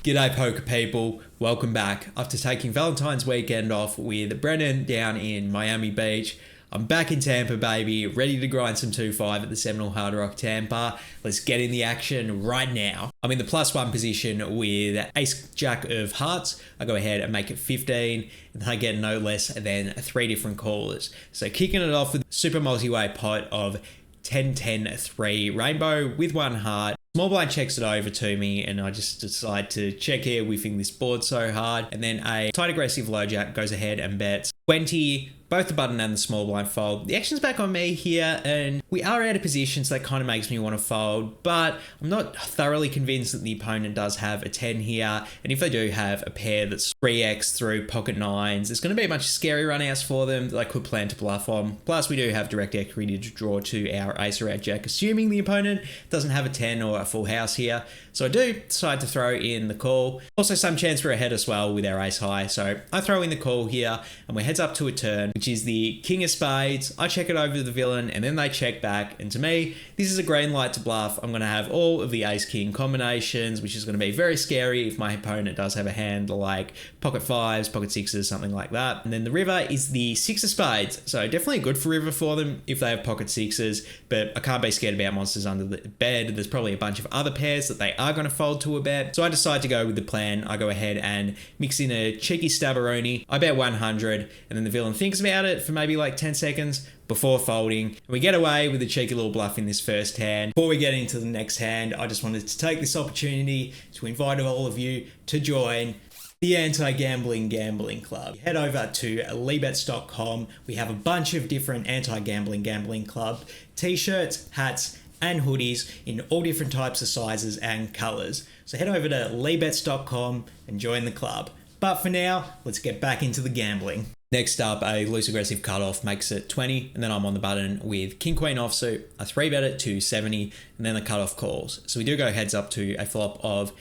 G'day poker people, welcome back. After taking Valentine's weekend off with Brennan down in Miami Beach, I'm back in Tampa, baby, ready to grind some 2-5 at the Seminole Hard Rock Tampa. Let's get in the action right now. I'm in the +1 position with Ace Jack of Hearts. I go ahead and make it 15, and I get no less than 3 different callers. So kicking it off with super multi-way pot of 10-10-3 rainbow with 1 heart. Small blind checks it over to me and I just decide to check here, whiffing this board so hard. And then a tight aggressive low jack goes ahead and bets 20, both the button and the small blind fold. The action's back on me here and we are out of position, so that kind of makes me want to fold, but I'm not thoroughly convinced that the opponent does have a 10 here. And if they do have a pair that's 3x through pocket 9s, there's going to be a bunch of scary runouts for them that I could plan to bluff on. Plus we do have direct equity to draw to our ace or our jack, assuming the opponent doesn't have a 10 or a full house here. So I do decide to throw in the call. Also some chance we're ahead as well with our ace high. So I throw in the call here and we're heads up to a turn, which is the king of spades. I check it over to the villain and then they check back. And to me, this is a green light to bluff. I'm going to have all of the ace king combinations, which is going to be very scary if my opponent does have a hand like pocket 5s, pocket 6s, something like that. And then the river is the 6 of spades. So definitely good for river for them if they have pocket 6s, but I can't be scared about monsters under the bed. There's probably a bunch of other pairs that they are going to fold to a bet. So I decide to go with the plan. I go ahead and mix in a cheeky stabberoni. I bet 100 and then the villain thinks about it for maybe like 10 seconds before folding. And we get away with a cheeky little bluff in this first hand. Before we get into the next hand, I just wanted to take this opportunity to invite all of you to join the Anti-Gambling Gambling Club. Head over to leebets.com. We have a bunch of different anti-gambling gambling club t-shirts, hats, and hoodies in all different types of sizes and colors. So head over to leebets.com and join the club. But for now, let's get back into the gambling. Next up, a loose aggressive cutoff makes it 20, and then I'm on the button with king queen offsuit. I 3-bet it to 70, and then the cutoff calls. So we do go heads up to a flop of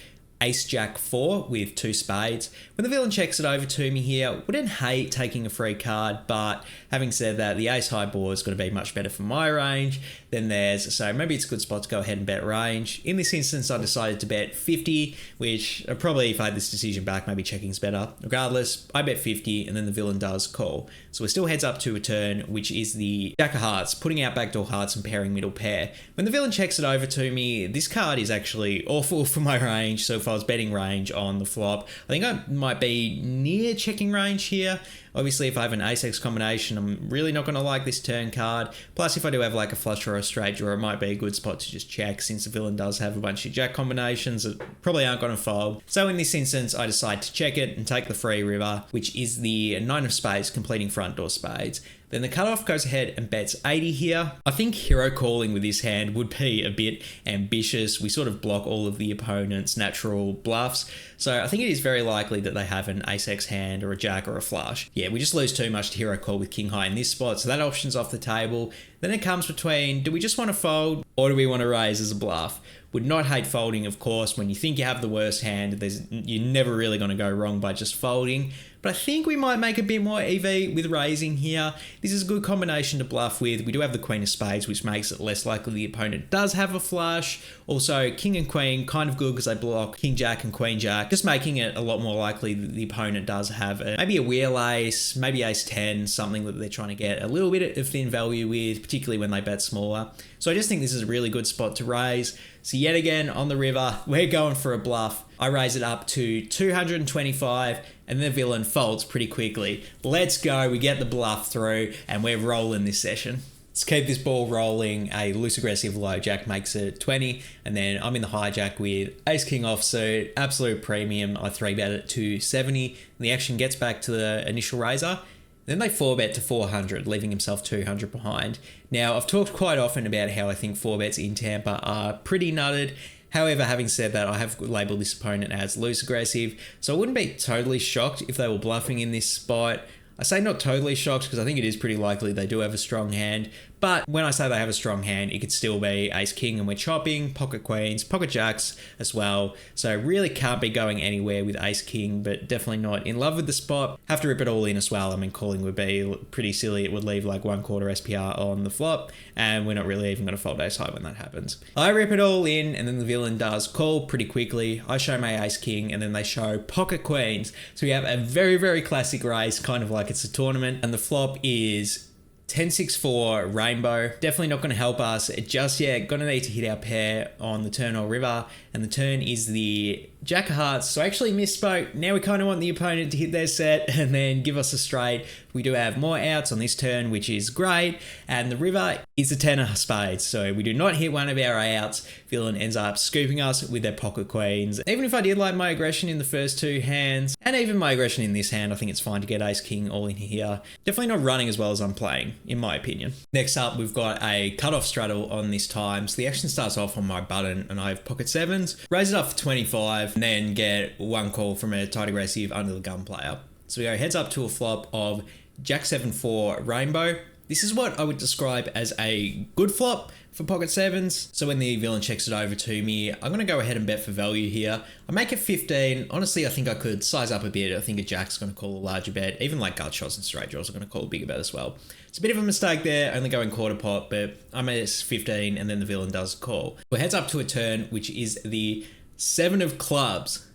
ace jack 4 with 2 spades. When the villain checks it over to me here, wouldn't hate taking a free card, but having said that, the ace high board is going to be much better for my range than theirs, so maybe it's a good spot to go ahead and bet range. In this instance, I decided to bet 50, which probably if I had this decision back, maybe checking's better. Regardless, I bet 50 and then the villain does call. So we're still heads up to a turn, which is the jack of hearts, putting out backdoor hearts and pairing middle pair. When the villain checks it over to me, this card is actually awful for my range, so if I was betting range on the flop, I think I might be near checking range here. Obviously, if I have an ace-x combination, I'm really not going to like this turn card. Plus, if I do have like a flush or a straight draw, it might be a good spot to just check since the villain does have a bunch of jack combinations that probably aren't going to fold. So in this instance, I decide to check it and take the free river, which is the 9 of spades, completing front door spades. Then the cutoff goes ahead and bets 80 here. I think hero calling with this hand would be a bit ambitious. We sort of block all of the opponent's natural bluffs. So I think it is very likely that they have an ace-x hand or a jack or a flush. Yeah, we just lose too much to hero call with king high in this spot, so that option's off the table. Then it comes between, do we just want to fold or do we want to raise as a bluff? Would not hate folding, of course. When you think you have the worst hand, you're never really going to go wrong by just folding. But I think we might make a bit more EV with raising here. This is a good combination to bluff with. We do have the queen of spades, which makes it less likely the opponent does have a flush. Also, king and queen, kind of good because they block king jack and queen jack, just making it a lot more likely that the opponent does have maybe a wheel ace, maybe ace 10, something that they're trying to get a little bit of thin value with, particularly when they bet smaller. So I just think this is a really good spot to raise. So yet again, on the river, we're going for a bluff. I raise it up to 225 and the villain folds pretty quickly. Let's go, we get the bluff through and we're rolling this session. Let's keep this ball rolling. A loose aggressive low jack makes it 20 and then I'm in the hijack with ace king offsuit, absolute premium. I 3-bet it to 70 and the action gets back to the initial raiser. Then they 4-bet to 400, leaving himself 200 behind. Now, I've talked quite often about how I think 4-bets in Tampa are pretty nutted. However, having said that, I have labelled this opponent as loose aggressive, so I wouldn't be totally shocked if they were bluffing in this spot. I say not totally shocked because I think it is pretty likely they do have a strong hand, But when I say they have a strong hand, it could still be ace king, and we're chopping, pocket queens, pocket jacks as well. So really can't be going anywhere with ace king, but definitely not in love with the spot. Have to rip it all in as well. I mean, calling would be pretty silly. It would leave like 1/4 SPR on the flop, and we're not really even going to fold ace high when that happens. I rip it all in, and then the villain does call pretty quickly. I show my ace king, and then they show pocket queens. So we have a very, very classic race, kind of like it's a tournament, and the flop is 10-6-4 rainbow. Definitely not going to help us just yet. Going to need to hit our pair on the turn or river, and the turn is the jack of hearts. So I actually misspoke. Now we kind of want the opponent to hit their set and then give us a straight. We do have more outs on this turn, which is great, and the river is a 10 of spades. So we do not hit one of our outs. Villain ends up scooping us with their pocket queens. Even if I did like my aggression in the first two hands, and even my aggression in this hand, I think it's fine to get ace king all in here. Definitely not running as well as I'm playing, in my opinion. Next up, we've got a cutoff straddle on this time. So the action starts off on my button, and I have pocket sevens, raise it up for 25, and then get one call from a tight aggressive under the gun player. So we go heads up to a flop of Jack 7-4 rainbow. This is what I would describe as a good flop for pocket sevens. So when the villain checks it over to me, I'm going to go ahead and bet for value here. I make it 15. Honestly, I think I could size up a bit. I think a jack's going to call a larger bet. Even like gut shots and straight draws are going to call a bigger bet as well. It's a bit of a mistake there, only going quarter pot, but I'm at 15 and then the villain does call. We're heads up to a turn, which is the 7 of clubs.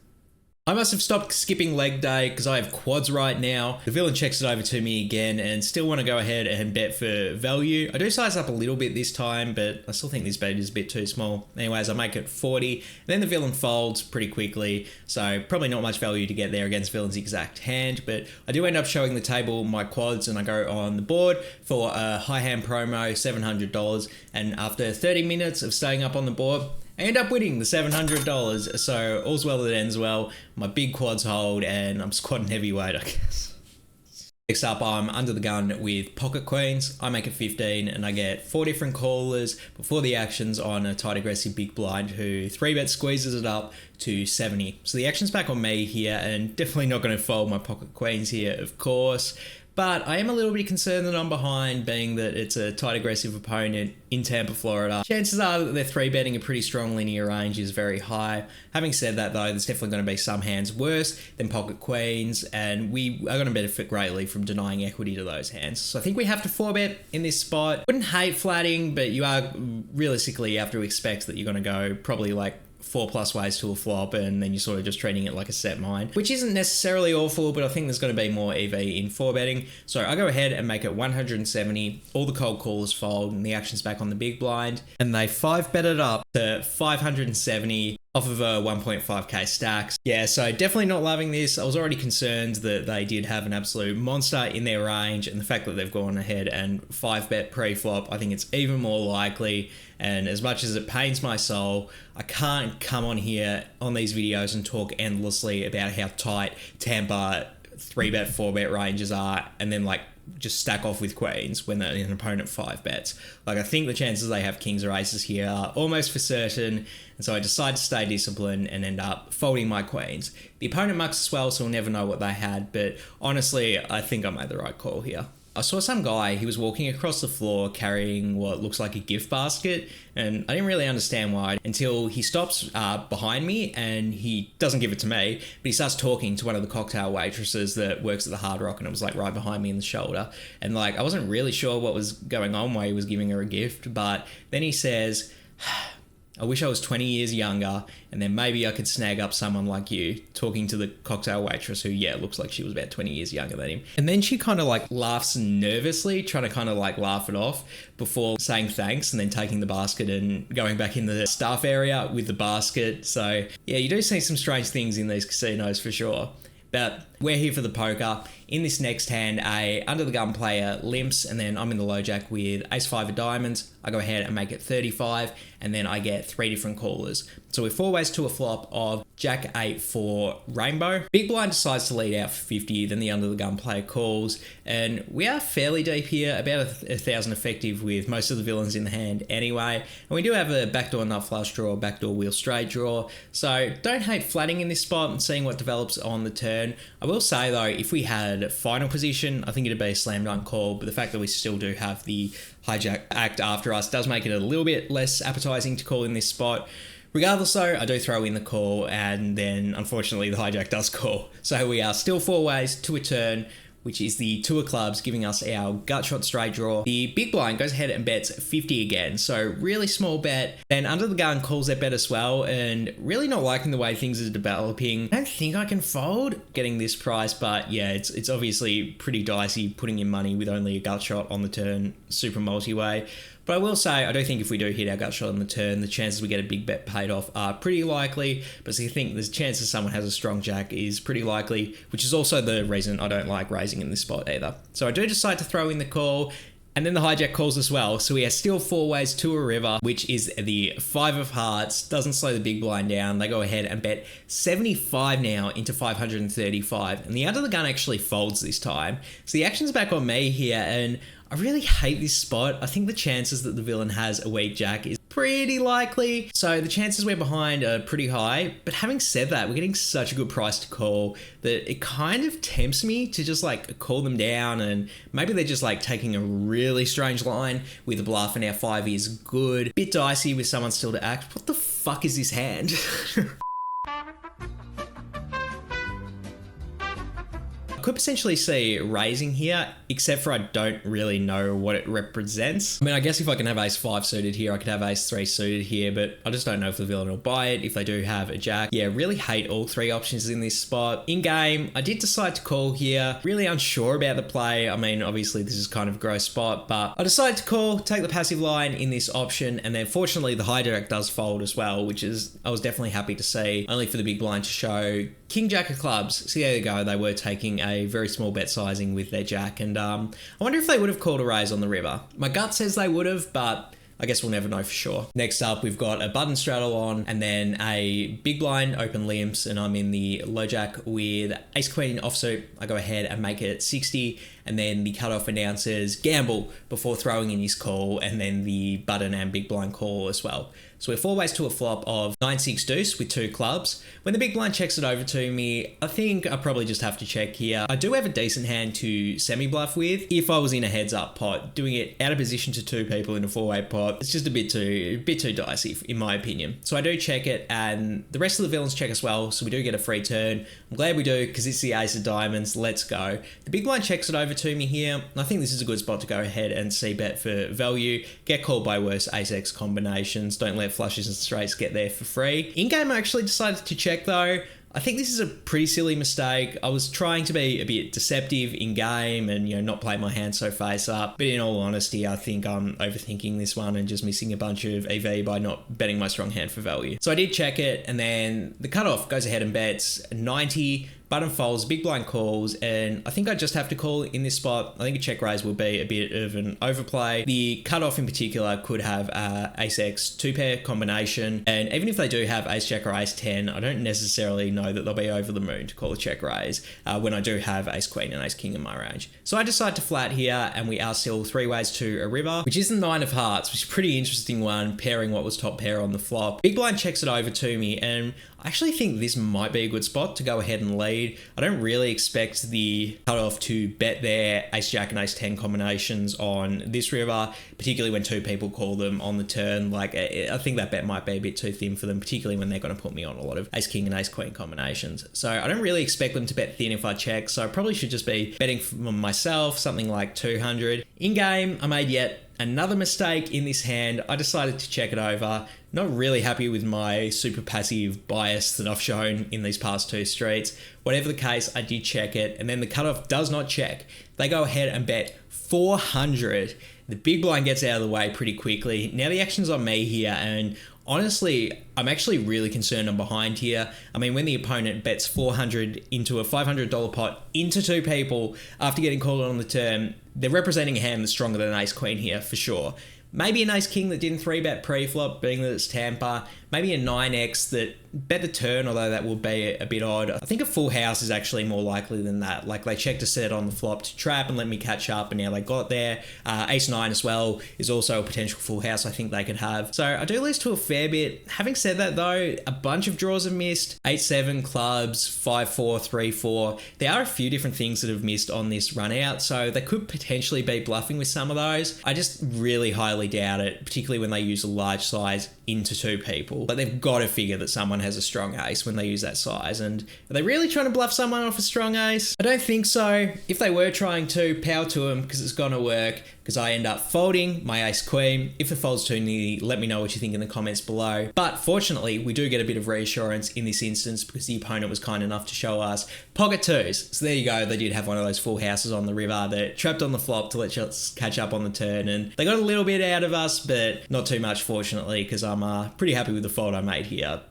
I must have stopped skipping leg day because I have quads right now. The villain checks it over to me again and still want to go ahead and bet for value. I do size up a little bit this time, but I still think this bet is a bit too small. Anyways, I make it 40. Then the villain folds pretty quickly, so probably not much value to get there against villain's exact hand, but I do end up showing the table my quads and I go on the board for a high hand promo, $700, and after 30 minutes of staying up on the board, I end up winning the $700, so all's well that ends well. My big quads hold, and I'm squatting heavyweight, I guess. Next up, I'm under the gun with pocket queens. I make it 15, and I get 4 different callers before the actions on a tight aggressive big blind who 3-bet squeezes it up to 70. So the action's back on me here, and definitely not going to fold my pocket queens here, of course. But I am a little bit concerned that I'm behind, being that it's a tight aggressive opponent in Tampa, Florida. Chances are that they're 3-betting a pretty strong linear range is very high. Having said that though, there's definitely going to be some hands worse than pocket queens, and we are going to benefit greatly from denying equity to those hands. So I think we have to 4-bet in this spot. Wouldn't hate flatting, but you are realistically, you have to expect that you're going to go probably like 4+ ways to a flop, and then you're sort of just treating it like a set mine, which isn't necessarily awful, but I think there's going to be more EV in 4-betting. So I go ahead and make it 170. All the cold callers fold, and the action's back on the big blind, and they 5-bet it up to 570 off of a 1.5k stacks. Yeah, so definitely not loving this. I was already concerned that they did have an absolute monster in their range, and the fact that they've gone ahead and 5-bet pre-flop, I think it's even more likely. And as much as it pains my soul, I can't come on here on these videos and talk endlessly about how tight Tampa 3-bet, 4-bet ranges are, and then like just stack off with queens when an opponent 5-bets. Like, I think the chances they have kings or aces here are almost for certain, and so I decide to stay disciplined and end up folding my queens. The opponent mucks as well, so we'll never know what they had, but honestly, I think I made the right call here. I saw some guy, he was walking across the floor carrying what looks like a gift basket, and I didn't really understand why until he stops behind me, and he doesn't give it to me, but he starts talking to one of the cocktail waitresses that works at the Hard Rock, and it was like right behind me in the shoulder. And like, I wasn't really sure what was going on, why he was giving her a gift, but then he says, I wish I was 20 years younger, and then maybe I could snag up someone like you, talking to the cocktail waitress who, yeah, looks like she was about 20 years younger than him. And then she kind of like laughs nervously, trying to kind of like laugh it off before saying thanks and then taking the basket and going back in the staff area with the basket. So yeah, you do see some strange things in these casinos for sure. But we're here for the poker. In this next hand, a under the gun player limps, and then I'm in the low jack with ace-5 of diamonds. I go ahead and make it 35, and then I get 3 different callers. So we're 4 ways to a flop of jack-8 for rainbow. Big blind decides to lead out for 50, then the under the gun player calls, and we are fairly deep here, about 1,000 effective with most of the villains in the hand anyway. And we do have a backdoor nut flush draw, backdoor wheel straight draw, so don't hate flatting in this spot and seeing what develops on the turn. I will say though, if we had final position, I think it'd be a slam dunk call, but the fact that we still do have the hijack act after us does make it a little bit less appetizing to call in this spot. Regardless though, I do throw in the call, and then unfortunately the hijack does call. So we are still 4 ways to a turn, which is the 2 of clubs, giving us our gut shot straight draw. The big blind goes ahead and bets 50 again, so really small bet. Then under the gun calls that bet as well, and really not liking the way things are developing. I don't think I can fold getting this price, but yeah, it's obviously pretty dicey putting in money with only a gut shot on the turn, super multi-way. But I will say, I do think if we do hit our gut shot on the turn, the chances we get a big bet paid off are pretty likely. But I think the chances someone has a strong jack is pretty likely, which is also the reason I don't like raising in this spot either. So I do decide to throw in the call, and then the hijack calls as well. So we are still 4 ways to a river, which is the 5 of hearts. Doesn't slow the big blind down. They go ahead and bet 75 now into 535. And the under the gun actually folds this time. So the action's back on me here, and I really hate this spot. I think the chances that the villain has a weak jack is pretty likely. So the chances we're behind are pretty high. But having said that, we're getting such a good price to call that it kind of tempts me to just like call them down, and maybe they're just like taking a really strange line with a bluff and our 5 is good. Bit dicey with someone still to act. What the fuck is this hand? Could potentially see raising here, except for I don't really know what it represents. I mean, I guess if I can have ace 5 suited here, I could have ace 3 suited here, but I just don't know if the villain will buy it, if they do have a jack. Yeah, really hate all 3 options in this spot. In game, I did decide to call here. Really unsure about the play. I mean, obviously this is kind of a gross spot, but I decided to call, take the passive line in this option, and then fortunately the hijack does fold as well, which is, I was definitely happy to see, only for the big blind to show king jack of clubs. So there you go, they were taking a very small bet sizing with their jack, and I wonder if they would have called a raise on the river. My gut says they would have, but I guess we'll never know for sure. Next up, we've got a button straddle on, and then a big blind open limps, and I'm in the low jack with ace queen offsuit. I go ahead and make it 60, and then the cutoff announces gamble before throwing in his call, and then the button and big blind call as well. So we're 4 ways to a flop of 9-6 deuce with 2 clubs. When the big blind checks it over to me, I think I probably just have to check here. I do have a decent hand to semi-bluff with if I was in a heads-up pot. Doing it out of position to 2 people in a 4-way pot, it's just a bit too dicey in my opinion. So I do check it, and the rest of the villains check as well, so we do get a free turn. I'm glad we do, because it's the ace of diamonds. Let's go. The big blind checks it over to me here. I think this is a good spot to go ahead and c-bet for value. Get called by worse ace-x combinations. Don't let flushes and straights get there for free. In game, I actually decided to check though. I think this is a pretty silly mistake. I was trying to be a bit deceptive in game and, not play my hand so face up. But in all honesty, I think I'm overthinking this one and just missing a bunch of EV by not betting my strong hand for value. So I did check it, and then the cutoff goes ahead and bets 90. Button folds, big blind calls, and I think I just have to call in this spot. I think a check raise will be a bit of an overplay. The cutoff in particular could have ace-x 2-pair combination, and even if they do have ace-jack or ace-10, I don't necessarily know that they'll be over the moon to call a check raise when I do have ace-queen and ace-king in my range. So I decide to flat here, and we are still 3 ways to a river, which is the 9 of hearts, which is a pretty interesting one, pairing what was top pair on the flop. Big blind checks it over to me, and I actually think this might be a good spot to go ahead and lead. I don't really expect the cutoff to bet their ace-jack and ace-10 combinations on this river, particularly when 2 people call them on the turn. Like, I think that bet might be a bit too thin for them, particularly when they're going to put me on a lot of ace-king and ace-queen combinations. So I don't really expect them to bet thin if I check, so I probably should just be betting for myself, something like 200. In game, I made yet another mistake in this hand. I decided to check it over. Not really happy with my super passive bias that I've shown in these past 2 streets. Whatever the case, I did check it, and then the cutoff does not check. They go ahead and bet 400. The big blind gets out of the way pretty quickly. Now the action's on me here, and honestly, I'm actually really concerned I'm behind here. I mean, when the opponent bets 400 into a $500 pot into 2 people after getting called on the turn, they're representing a hand that's stronger than ace-queen here for sure. Maybe an ace-king that didn't 3-bet pre-flop, being that it's Tampa. maybe a 9x that bet the turn, although that will be a bit odd. I think a full house is actually more likely than that. Like they checked a set on the flop to trap and let me catch up, and now they got there. Ace 9 as well is also a potential full house I think they could have. So I do lose to a fair bit. Having said that though, a bunch of draws have missed. 8-7 clubs, 5-4, 3-4. There are a few different things that have missed on this run out, so they could potentially be bluffing with some of those. I just really highly doubt it, particularly when they use a large size into two people. But they've got to figure that someone has a strong ace when they use that size. And are they really trying to bluff someone off a strong ace? I don't think so. If they were trying to, power to them, because it's gonna work, because I end up folding my ace queen. If it folds too nearly, let me know what you think in the comments below. But fortunately, we do get a bit of reassurance in this instance because the opponent was kind enough to show us pocket twos. So there you go. They did have one of those full houses on the river that trapped on the flop to let us catch up on the turn. And they got a little bit out of us, but not too much, fortunately, because I'm pretty happy with the fold I made here.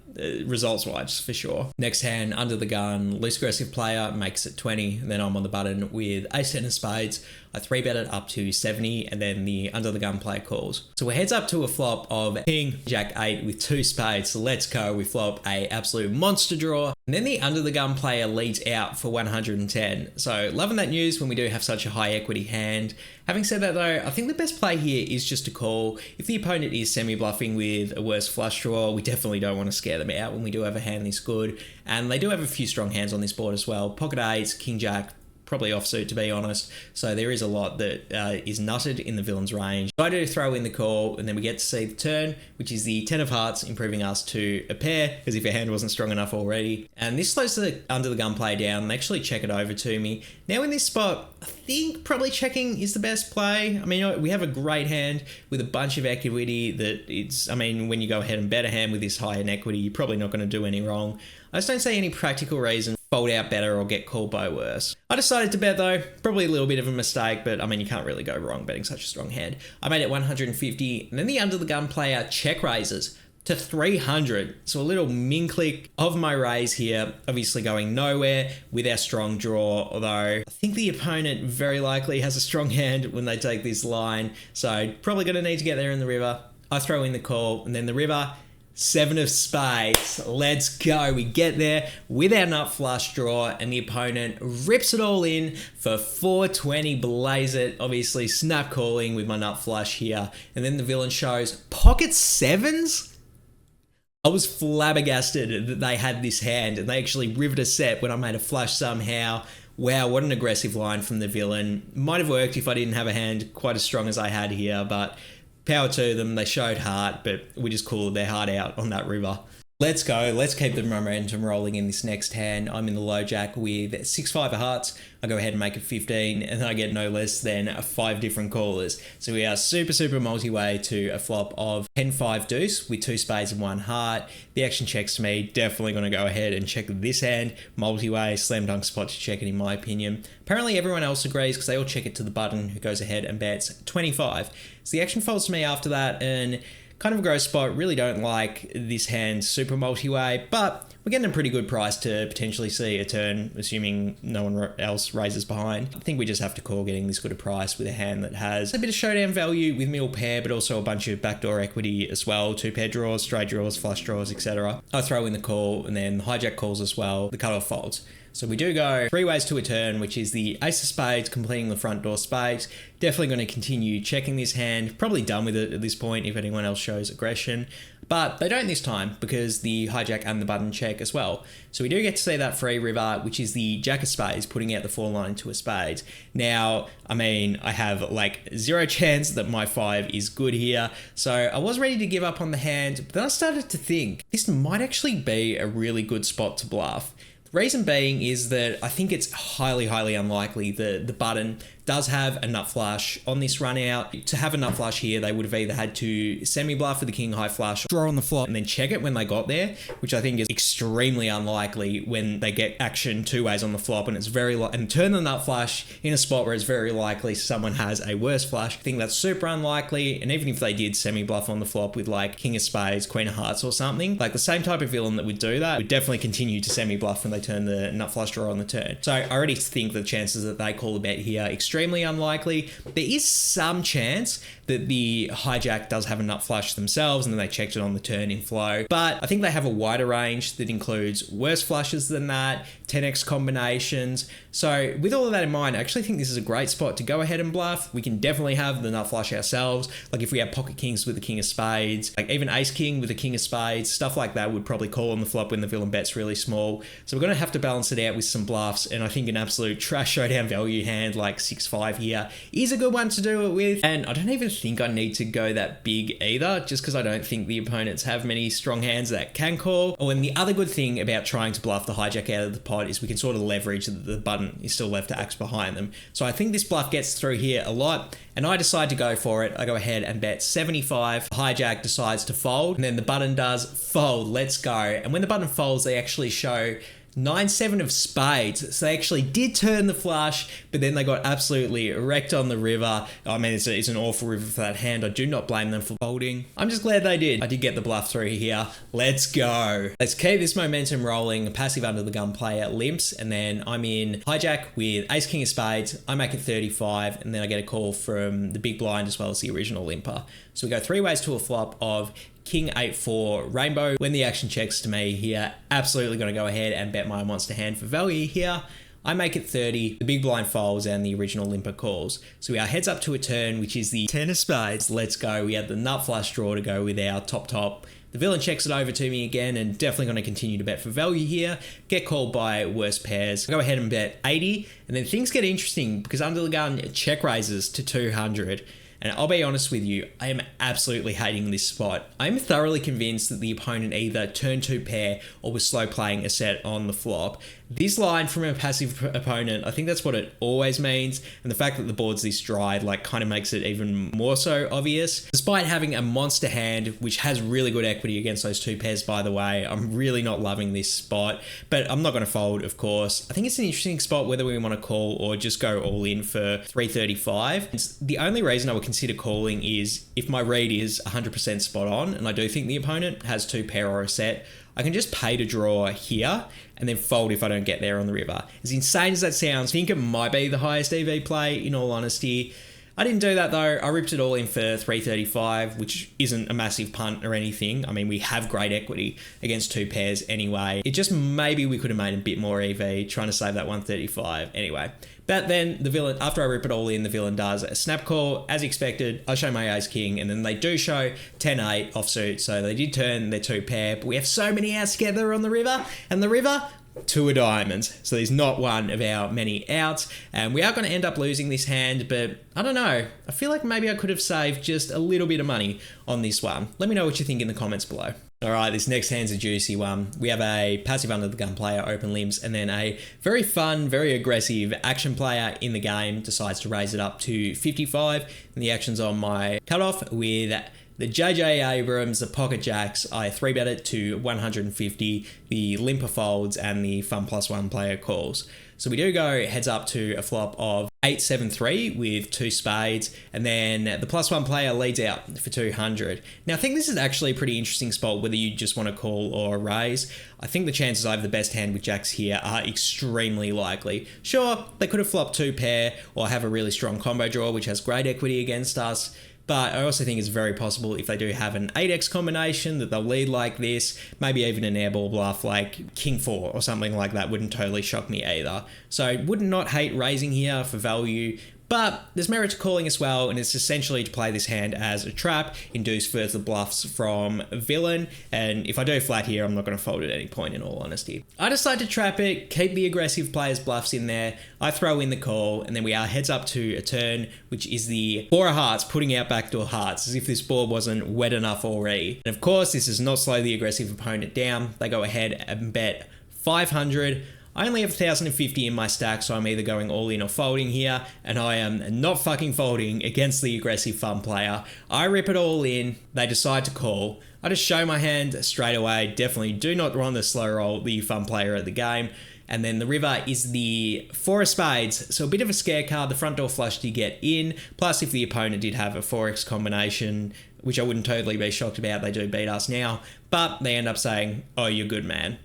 Results wise for sure. Next hand, under the gun, least aggressive player makes it 20, and then I'm on the button with ace 10 of spades. I 3-bet it up to 70, and then the under the gun player calls. So we're heads up to a flop of king jack 8 with 2 spades. So let's go. We flop a absolute monster draw, and then the under the gun player leads out for 110. So loving that news when we do have such a high equity hand. Having said that though, I think the best play here is just to call. If the opponent is semi-bluffing with a worse flush draw, we definitely don't want to scare them out when we do have a hand this good. And they do have a few strong hands on this board as well. Pocket 8s, king jack, probably offsuit to be honest. So there is a lot that is nutted in the villain's range. So I do throw in the call, and then we get to see the turn, which is the 10 of hearts, improving us to a pair, because if our hand wasn't strong enough already. And this slows the under the gun player down and they actually check it over to me. Now in this spot, I think probably checking is the best play. I mean, we have a great hand with a bunch of equity that it's, I mean, when you go ahead and bet a hand with this high in equity, you're probably not going to do any wrong. I just don't see any practical reason fold out better or get called by worse. I decided to bet though, probably a little bit of a mistake, but I mean, you can't really go wrong betting such a strong hand. I made it 150, and then the under the gun player check raises to 300. So a little min click of my raise here, obviously going nowhere with our strong draw, although I think the opponent very likely has a strong hand when they take this line, so probably going to need to get there in the river. I throw in the call, and then the river, 7 of spades. Let's go. We get there with our nut flush draw, and the opponent rips it all in for 420. Blaze it. Obviously snap calling with my nut flush here, and then the villain shows pocket 7s. I was flabbergasted that they had this hand, and they actually riveted a set when I made a flush somehow. Wow, what an aggressive line from the villain. Might have worked if I didn't have a hand quite as strong as I had here, but power to them. They showed heart, but we just called their heart out on that river. Let's go. Let's keep the momentum rolling in this next hand. I'm in the low jack with 6-5 of hearts. I go ahead and make it 15, and then I get no less than 5 different callers. So we are super multi-way to a flop of 10-5 deuce with 2 spades and 1 heart. The action checks to me. Definitely going to go ahead and check this hand. Multi-way, slam dunk spot to check it in my opinion. Apparently everyone else agrees because they all check it to the button, who goes ahead and bets 25. So the action folds to me after that, and kind of a gross spot. Really don't like this hand super multi-way, but we're getting a pretty good price to potentially see a turn, assuming no one else raises behind. I think we just have to call getting this good a price with a hand that has a bit of showdown value with middle pair, but also a bunch of backdoor equity as well. 2 pair draws, straight draws, flush draws, etc. I throw in the call, and then the hijack calls as well. The cutoff folds. So we do go 3 ways to a turn, which is the ace of spades completing the front door spades. Definitely going to continue checking this hand. Probably done with it at this point if anyone else shows aggression. But they don't this time because the hijack and the button check as well. So we do get to see that free river, which is the jack of spades putting out the 4 line to a spades. Now, I mean, I have like 0 chance that my 5 is good here. So I was ready to give up on the hand, but then I started to think this might actually be a really good spot to bluff. Reason being is that I think it's highly unlikely that the button does have a nut flush on this run out. To have a nut flush here, they would have either had to semi-bluff with the king high flush, draw on the flop, and then check it when they got there, which I think is extremely unlikely when they get action 2 ways on the flop, and it's very and turn the nut flush in a spot where it's very likely someone has a worse flush. I think that's super unlikely, and even if they did semi-bluff on the flop with like king of spades, queen of hearts or something, like the same type of villain that would do that would definitely continue to semi-bluff when they turn the nut flush draw on the turn. So I already think the chances that they call a bet here extremely extremely unlikely. There is some chance that the hijack does have a nut flush themselves and then they checked it on the turn in flow. But I think they have a wider range that includes worse flushes than that, 10x combinations. So with all of that in mind, I actually think this is a great spot to go ahead and bluff. We can definitely have the nut flush ourselves. Like if we have pocket kings with the king of spades, like even ace king with the king of spades, stuff like that would probably call on the flop when the villain bet's really small. So we're going to have to balance it out with some bluffs. And I think an absolute trash showdown value hand like 6-5 here is a good one to do it with. And I don't even think I need to go that big either, just because I don't think the opponents have many strong hands that can call. Oh, and the other good thing about trying to bluff the hijack out of the pot is we can sort of leverage that the button is still left to axe behind them. So I think this bluff gets through here a lot, and I decide to go for it. I go ahead and bet 75. Hijack decides to fold, and then the button does fold. Let's go. And when the button folds, they actually show 9-7 of spades. So they actually did turn the flush, but then they got absolutely wrecked on the river. I mean, it's an awful river for that hand. I do not blame them for folding. I'm just glad they did. I did get the bluff through here. Let's go. Let's keep this momentum rolling. Passive under the gun player limps, and then I'm in hijack with ace king of spades. I make it 35, and then I get a call from the big blind as well as the original limper. So we go 3 ways to a flop of king 8-4 rainbow. When the action checks to me here, absolutely going to go ahead and bet my monster hand for value here. I make it 30, the big blind folds, and the original limper calls. So we are heads up to a turn, which is the 10 of spades. Let's go. We have the nut flush draw to go with our top. The villain checks it over to me again, and definitely going to continue to bet for value here. Get called by worse pairs. I go ahead and bet 80, and then things get interesting because under the gun check raises to 200. And I'll be honest with you, I am absolutely hating this spot. I'm thoroughly convinced that the opponent either turned 2 pair or was slow playing a set on the flop. This line from a passive opponent, I think that's what it always means. And the fact that the board's this dry, like, kind of makes it even more so obvious. Despite having a monster hand, which has really good equity against those 2 pairs, by the way, I'm really not loving this spot. But I'm not going to fold, of course. I think it's an interesting spot whether we want to call or just go all in for 335. And the only reason I would consider calling is if my read is 100% spot on, and I do think the opponent has 2 pair or a set, I can just pay to draw here and then fold if I don't get there on the river. As insane as that sounds, I think it might be the highest EV play, in all honesty. I didn't do that though. I ripped it all in for 335, which isn't a massive punt or anything. I mean, we have great equity against 2 pairs anyway. It just maybe we could have made a bit more EV, trying to save that 135. Anyway, but then the villain, after I rip it all in, the villain does a snap call. As expected, I show my ace king, and then they do show 10-8 offsuit. So they did turn their 2 pair, but we have so many outs together on the river, and the river, 2 of diamonds. So there's not one of our many outs, and we are going to end up losing this hand, but I don't know. I feel like maybe I could have saved just a little bit of money on this one. Let me know what you think in the comments below. All right, this next hand's a juicy one. We have a passive under the gun player, open limps, and then a very fun, very aggressive action player in the game decides to raise it up to 55. And the action's on my cutoff with the JJ Abrams, the pocket jacks. I 3-bet it to 150, the limper folds, and the fun +1 player calls. So we do go heads up to a flop of 8-7-3 with 2 spades, and then the +1 player leads out for 200. Now I think this is actually a pretty interesting spot whether you just want to call or raise. I think the chances I have the best hand with jacks here are extremely likely. Sure, they could have flopped 2 pair or have a really strong combo draw which has great equity against us. But I also think it's very possible if they do have an 8x combination that they'll lead like this, maybe even an airball bluff like king 4 or something like that wouldn't totally shock me either. So would not hate raising here for value, but there's merit to calling as well, and it's essentially to play this hand as a trap, induce further bluffs from villain, and if I do flat here, I'm not going to fold at any point in all honesty. I decide to trap it, keep the aggressive players' bluffs in there, I throw in the call, and then we are heads up to a turn, which is the 4 of hearts, putting out backdoor hearts, as if this board wasn't wet enough already. And of course, this does not slow the aggressive opponent down. They go ahead and bet 500. I only have 1,050 in my stack, so I'm either going all in or folding here, and I am not fucking folding against the aggressive fun player. I rip it all in, they decide to call. I just show my hand straight away, definitely do not run the slow roll, the fun player of the game. And then the river is the 4 of spades, so a bit of a scare card. The front door flush did get in, plus if the opponent did have a 4x combination, which I wouldn't totally be shocked about, they do beat us now, but they end up saying, oh, you're good, man.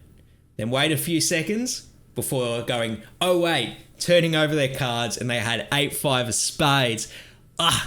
Then wait a few seconds, before going, oh wait, turning over their cards, and they had 8-5 of spades.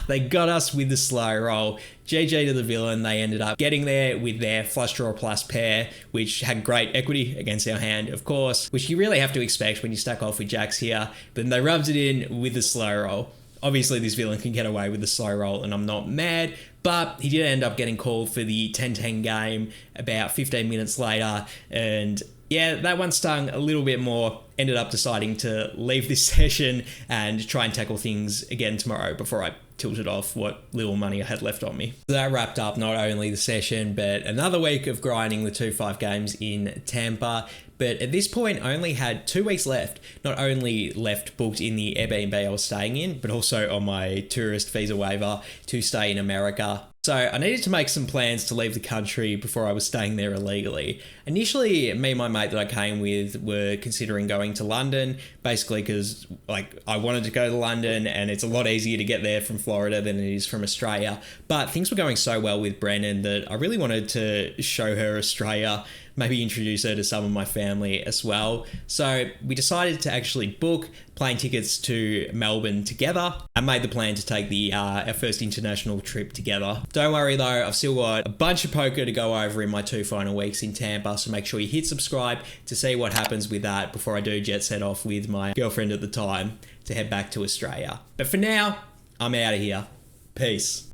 They got us with the slow roll. GG to the villain. They ended up getting there with their flush draw plus pair, which had great equity against our hand, of course, which you really have to expect when you stack off with jacks here. But then they rubbed it in with the slow roll. Obviously, this villain can get away with the slow roll, and I'm not mad, but he did end up getting called for the 10-10 game about 15 minutes later, and yeah, that one stung a little bit more. Ended up deciding to leave this session and try and tackle things again tomorrow before I tilted off what little money I had left on me. So that wrapped up not only the session, but another week of grinding the 2-5 games in Tampa. But at this point, I only had 2 weeks left. Not only left booked in the Airbnb I was staying in, but also on my tourist visa waiver to stay in America. So I needed to make some plans to leave the country before I was staying there illegally. Initially, me and my mate that I came with were considering going to London, basically because I wanted to go to London and it's a lot easier to get there from Florida than it is from Australia. But things were going so well with Brennan that I really wanted to show her Australia, maybe introduce her to some of my family as well. So we decided to actually book plane tickets to Melbourne together and made the plan to take our first international trip together. Don't worry though, I've still got a bunch of poker to go over in my 2 final weeks in Tampa, so make sure you hit subscribe to see what happens with that before I do jet set off with my girlfriend at the time to head back to Australia. But for now, I'm out of here. Peace.